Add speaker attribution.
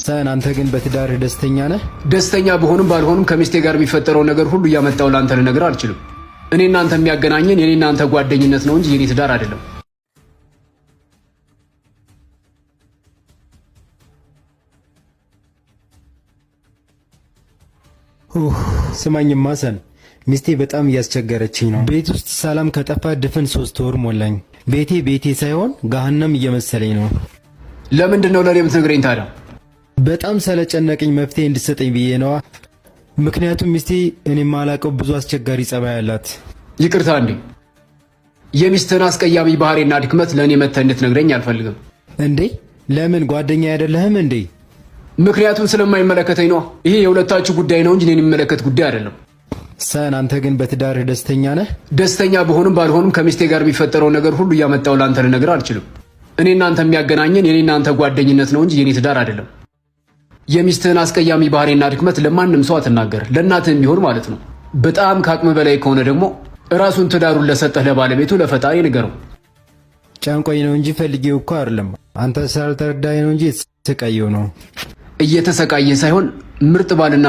Speaker 1: ሰን አንተ ግን በትዳርህ ደስተኛ ነህ?
Speaker 2: ደስተኛ በሆንም ባልሆንም ከሚስቴ ጋር የሚፈጠረው ነገር ሁሉ እያመጣው ላንተ ልነግርህ አልችልም። እኔ እናንተ የሚያገናኘን የኔ እናንተ ጓደኝነት ነው እንጂ የኔ ትዳር አይደለም።
Speaker 1: ስማኝማ ሰን፣ ሚስቴ በጣም እያስቸገረችኝ ነው። ቤት ውስጥ ሰላም ከጠፋ ድፍን 3 ወር ሞላኝ። ቤቴ ሳይሆን ገሃነም እየመሰለኝ ነው።
Speaker 2: ለምንድን ነው ለኔ የምትነግረኝ ታዲያ?
Speaker 1: በጣም ስለጨነቀኝ መፍትሄ እንድትሰጠኝ ብዬ ነዋ። ምክንያቱም ሚስቴ እኔ ማላቀው ብዙ አስቸጋሪ ጸባይ አላት።
Speaker 2: ይቅርታ እንዴ፣ የሚስትህን አስቀያሚ ባህሪና ድክመት ለእኔ መተህ እንድትነግረኝ አልፈልግም።
Speaker 1: እንዴ ለምን? ጓደኛ አይደለህም እንዴ?
Speaker 2: ምክንያቱም ስለማይመለከተኝ ነዋ። ይሄ የሁለታችሁ ጉዳይ ነው እንጂ እኔን የሚመለከት ጉዳይ አይደለም።
Speaker 1: ሰን አንተ ግን በትዳርህ ደስተኛ ነህ?
Speaker 2: ደስተኛ በሆንም ባልሆንም ከሚስቴ ጋር የሚፈጠረው ነገር ሁሉ እያመጣው ላንተ ልነግርህ አልችልም። እኔ እናንተ የሚያገናኘን የኔ እናንተ ጓደኝነት ነው እንጂ የኔ ትዳር አይደለም። የሚስትህን አስቀያሚ ባህሪና ድክመት ለማንም ሰው አትናገር፣ ለእናትህም ቢሆን ማለት ነው። በጣም ከአቅም በላይ ከሆነ ደግሞ ራሱን ትዳሩን ለሰጠህ ለባለቤቱ ለፈጣሪ ንገረው።
Speaker 1: ጨንቆኝ ነው እንጂ ፈልጌው እኮ አይደለም። አንተ ስላልተረዳኸኝ ነው እንጂ የተሰቃየው ነው።
Speaker 2: እየተሰቃየ ሳይሆን ምርጥ ባልና